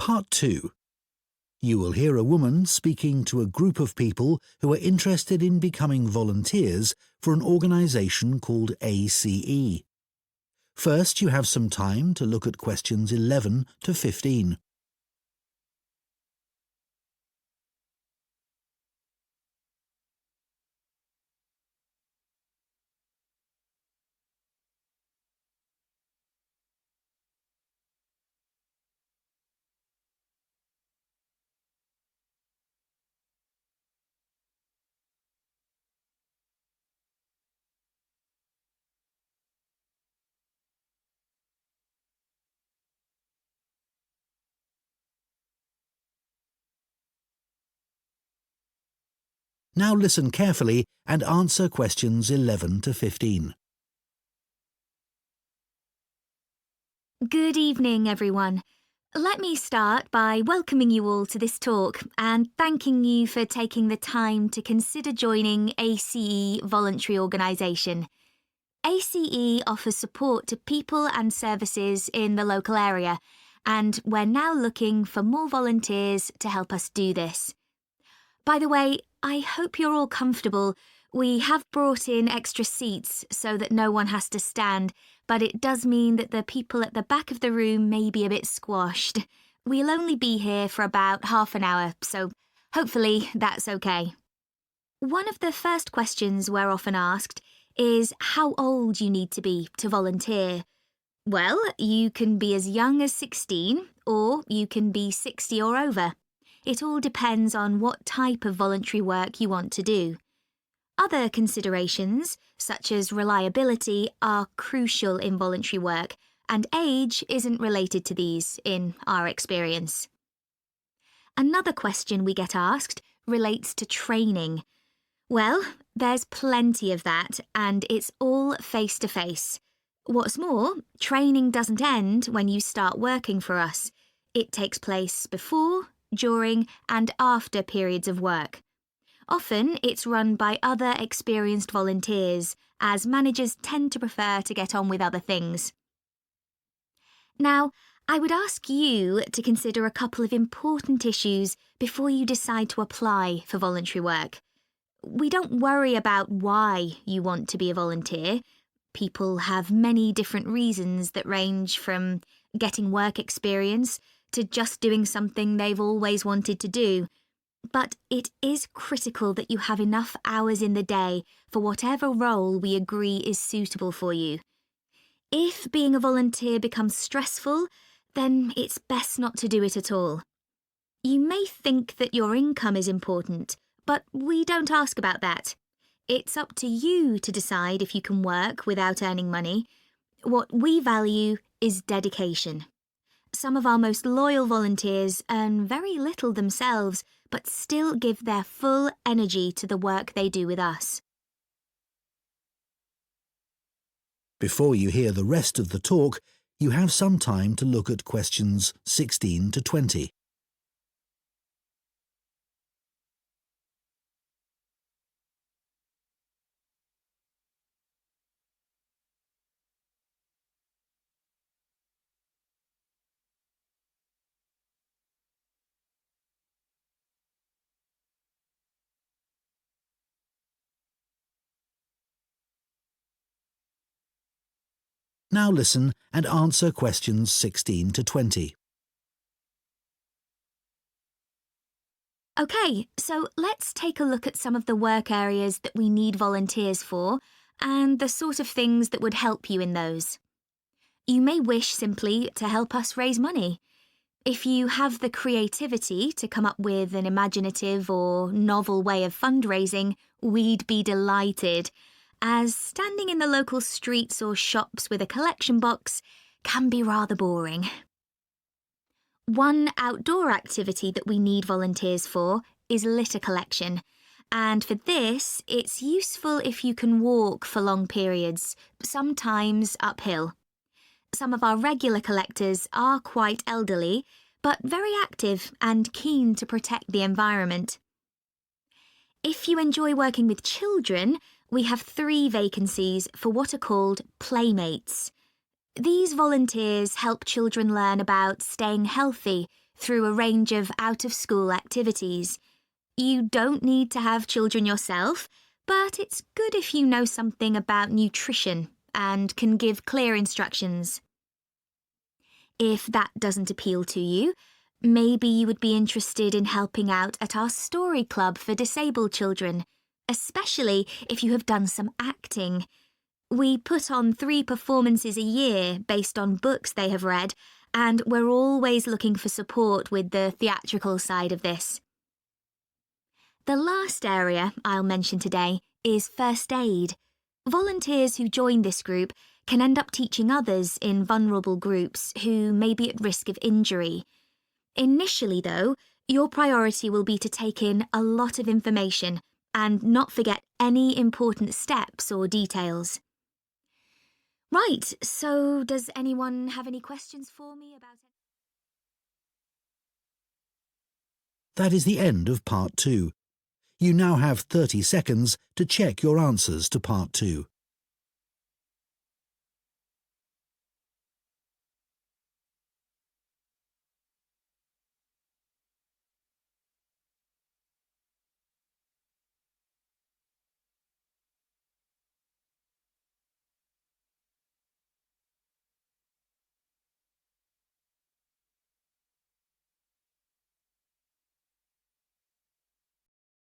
Part 2. You will hear a woman speaking to a group of people who are interested in becoming volunteers for an organisation called ACE. First, you have some time to look at questions 11 to 15. Now listen carefully and answer questions 11 to 15. Good evening, everyone. Let me start by welcoming you all to this talk and thanking you for taking the time to consider joining ACE Voluntary Organisation. ACE offers support to people and services in the local area, and we're now looking for more volunteers to help us do this. By the way, I hope you're all comfortable. We have brought in extra seats so that no one has to stand, but it does mean that the people at the back of the room may be a bit squashed. We'll only be here for about half an hour, so hopefully that's okay. One of the first questions we're often asked is how old you need to be to volunteer. Well, you can be as young as 16, or you can be 60 or over. It all depends on what type of voluntary work you want to do. Other considerations, such as reliability, are crucial in voluntary work, and age isn't related to these, in our experience. Another question we get asked relates to training. Well, there's plenty of that, and it's all face-to-face. What's more, training doesn't end when you start working for us. It takes place before, during and after periods of work. Often it's run by other experienced volunteers, as managers tend to prefer to get on with other things. Now, I would ask you to consider a couple of important issues before you decide to apply for voluntary work. We don't worry about why you want to be a volunteer. People have many different reasons that range from getting work experience to just doing something they've always wanted to do. But it is critical that you have enough hours in the day for whatever role we agree is suitable for you. If being a volunteer becomes stressful, then it's best not to do it at all. You may think that your income is important, but we don't ask about that. It's up to you to decide if you can work without earning money. What we value is dedication. Some of our most loyal volunteers earn very little themselves, but still give their full energy to the work they do with us. Before you hear the rest of the talk, you have some time to look at questions 16 to 20. Now listen and answer questions 16 to 20. Okay, so let's take a look at some of the work areas that we need volunteers for and the sort of things that would help you in those. You may wish simply to help us raise money. If you have the creativity to come up with an imaginative or novel way of fundraising, we'd be delighted, as standing in the local streets or shops with a collection box can be rather boring. One outdoor activity that we need volunteers for is litter collection, and for this, it's useful if you can walk for long periods, sometimes uphill. Some of our regular collectors are quite elderly, but very active and keen to protect the environment. If you enjoy working with children, we have 3 vacancies for what are called playmates. These volunteers help children learn about staying healthy, through a range of out-of-school activities. You don't need to have children yourself, but it's good if you know something about nutrition and can give clear instructions. If that doesn't appeal to you, maybe you would be interested in helping out at our story club for disabled children, especially if you have done some acting. We put on 3 performances a year based on books they have read, and we're always looking for support with the theatrical side of this. The last area I'll mention today is first aid. Volunteers who join this group can end up teaching others in vulnerable groups who may be at risk of injury. Initially, though, your priority will be to take in a lot of information and not forget any important steps or details. Right, so does anyone have any questions for me about it? That is the end of Part 2. You now have 30 seconds to check your answers to Part 2.